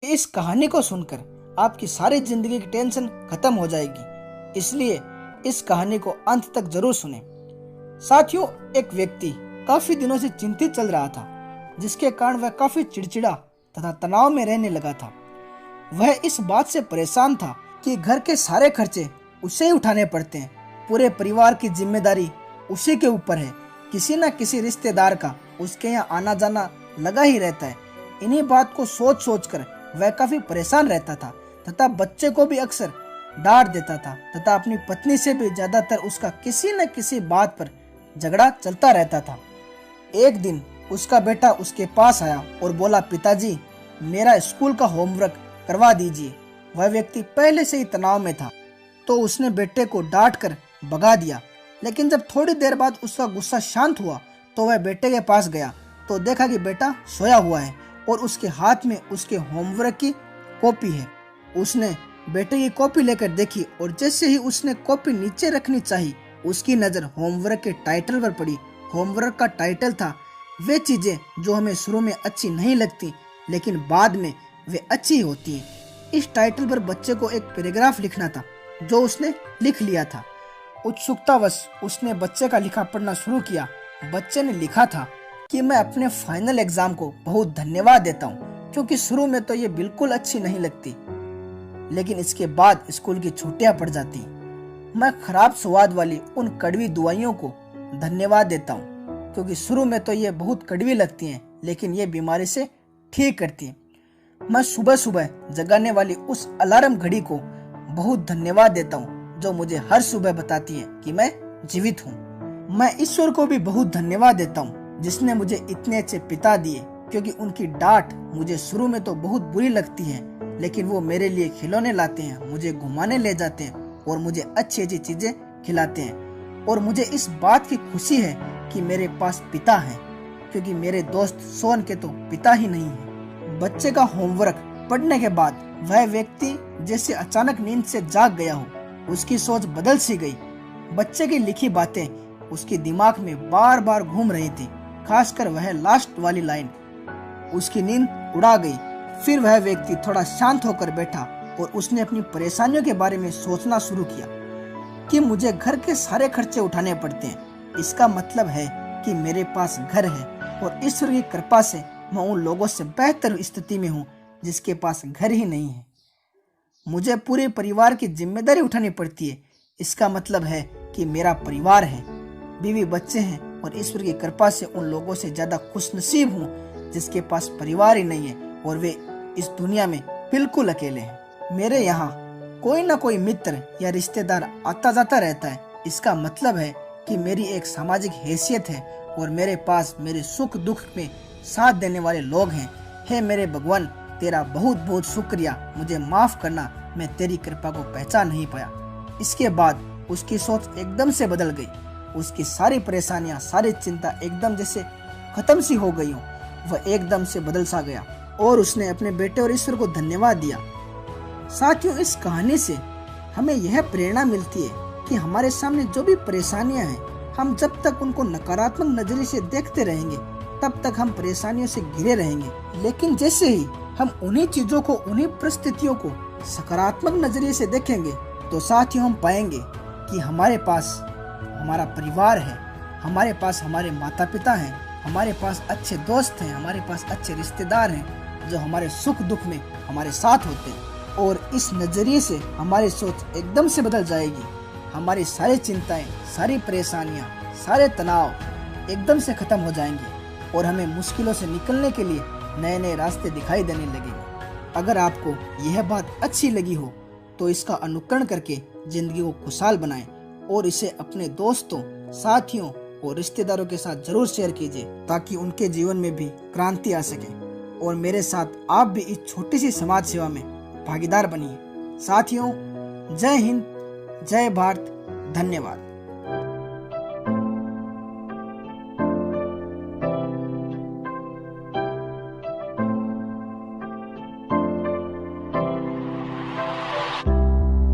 इस कहानी को सुनकर आपकी सारी जिंदगी की टेंशन खत्म हो जाएगी, इसलिए इस कहानी को अंत तक जरूर सुने। साथियों, एक व्यक्ति काफी दिनों से चिंतित चल रहा था, जिसके कारण वह काफी चिड़चिड़ा तथा तनाव में रहने लगा था। वह इस बात से परेशान था कि घर के सारे खर्चे उसे ही उठाने पड़ते हैं, पूरे परिवार की जिम्मेदारी उसी के ऊपर है, किसी न किसी रिश्तेदार का उसके यहाँ आना जाना लगा ही रहता है। इन्हीं बात को सोच सोच कर वह काफी परेशान रहता था तथा बच्चे को भी अक्सर डांट देता था तथा अपनी पत्नी से भी ज्यादातर उसका किसी न किसी बात पर झगड़ा चलता रहता था। एक दिन उसका बेटा उसके पास आया और बोला, पिताजी मेरा स्कूल का होमवर्क करवा दीजिए। वह व्यक्ति पहले से ही तनाव में था, तो उसने बेटे को डांट कर भगा दिया। लेकिन जब थोड़ी देर बाद उसका गुस्सा शांत हुआ तो वह बेटे के पास गया तो देखा कि बेटा सोया हुआ है और उसके हाथ में उसके होमवर्क की कॉपी है। उसने बेटे की कॉपी लेकर देखी और जैसे ही उसने कॉपी नीचे रखनी चाहिए, उसकी नज़र होमवर्क के टाइटल पर पड़ी। होमवर्क का टाइटल था वे चीजें जो हमें शुरू में अच्छी नहीं लगती लेकिन बाद में वे अच्छी होती हैं। इस टाइटल पर बच्चे को एक पैराग्राफ लिखना था, जो उसने लिख लिया था। उत्सुकतावश उसने बच्चे का लिखा पढ़ना शुरू किया। बच्चे ने लिखा था कि मैं अपने फाइनल एग्जाम को बहुत धन्यवाद देता हूँ, क्योंकि शुरू में तो ये बिल्कुल अच्छी नहीं लगती, लेकिन इसके बाद स्कूल की छुट्टियां पड़ जाती। मैं खराब स्वाद वाली उन कड़वी दवाइयों को धन्यवाद देता हूँ, क्योंकि शुरू में तो ये बहुत कड़वी लगती हैं, लेकिन ये बीमारी से ठीक करती हैं। मैं सुबह सुबह जगाने वाली उस अलार्म घड़ी को बहुत धन्यवाद देता हूँ, जो मुझे हर सुबह बताती है कि मैं जीवित हूँ। मैं ईश्वर को भी बहुत धन्यवाद देता हूँ, जिसने मुझे इतने अच्छे पिता दिए, क्योंकि उनकी डांट मुझे शुरू में तो बहुत बुरी लगती है, लेकिन वो मेरे लिए खिलौने लाते हैं, मुझे घुमाने ले जाते हैं और मुझे अच्छी अच्छी चीजें खिलाते हैं। और मुझे इस बात की खुशी है कि मेरे पास पिता है, क्योंकि मेरे दोस्त सोन के तो पिता ही नहीं है। बच्चे का होमवर्क पढ़ने के बाद वह व्यक्ति जैसे अचानक नींद से जाग गया हो, उसकी सोच बदल सी गई। बच्चे की लिखी बातें उसके दिमाग में बार बार घूम रही थी, खासकर वह लास्ट वाली लाइन। उसकी नींद उड़ा गई। फिर वह व्यक्ति थोड़ा शांत होकर बैठा और उसने अपनी परेशानियों के बारे में सोचना शुरू किया कि मुझे घर के सारे खर्चे उठाने पड़ते हैं। इसका मतलब है कि मेरे पास घर है और ईश्वर की कृपा से मैं उन लोगों से बेहतर स्थिति में हूँ जिसके पास घर ही नहीं है। मुझे पूरे परिवार की जिम्मेदारी उठानी पड़ती है। इसका मतलब है कि मेरा परिवार है, बीवी बच्चे हैं, और ईश्वर की कृपा से उन लोगों से ज्यादा खुशनसीब हूँ जिसके पास परिवार ही नहीं है और वे इस दुनिया में बिल्कुल अकेले हैं। मेरे यहाँ कोई ना कोई मित्र या रिश्तेदार आता जाता रहता है। इसका मतलब है कि मेरी एक सामाजिक हैसियत है और मेरे पास मेरे सुख दुख में साथ देने वाले लोग हैं। हे मेरे भगवान, तेरा बहुत बहुत शुक्रिया। मुझे माफ करना, मैं तेरी कृपा को पहचान नहीं पाया। इसके बाद उसकी सोच एकदम से बदल गई। उसकी सारी परेशानियां, सारी चिंता एकदम जैसे खत्म सी हो गई हो। वह एकदम से बदल सा गया और उसने अपने बेटे और ईश्वर को धन्यवाद दिया। साथियों, इस कहानी से हमें यह प्रेरणा मिलती है कि हमारे सामने जो भी परेशानियां हैं, हम जब तक उनको नकारात्मक नजरिए से देखते रहेंगे तब तक हम परेशानियों से घिरे रहेंगे। लेकिन जैसे ही हम उन्हीं चीजों को, उन्हीं परिस्थितियों को सकारात्मक नजरिए से देखेंगे, तो साथियों हम पाएंगे कि हमारे पास हमारा परिवार है, हमारे पास हमारे माता पिता हैं, हमारे पास अच्छे दोस्त हैं, हमारे पास अच्छे रिश्तेदार हैं जो हमारे सुख दुख में हमारे साथ होते हैं। और इस नजरिए से हमारी सोच एकदम से बदल जाएगी। हमारी सारी चिंताएं, सारी परेशानियां, सारे तनाव एकदम से खत्म हो जाएंगे और हमें मुश्किलों से निकलने के लिए नए नए रास्ते दिखाई देने लगेंगे। अगर आपको यह बात अच्छी लगी हो तो इसका अनुकरण करके जिंदगी को खुशहाल बनाएं और इसे अपने दोस्तों, साथियों और रिश्तेदारों के साथ जरूर शेयर कीजिए, ताकि उनके जीवन में भी क्रांति आ सके और मेरे साथ आप भी इस छोटी सी समाज सेवा में भागीदार बनिए। साथियों, जय हिंद, जय भारत, धन्यवाद।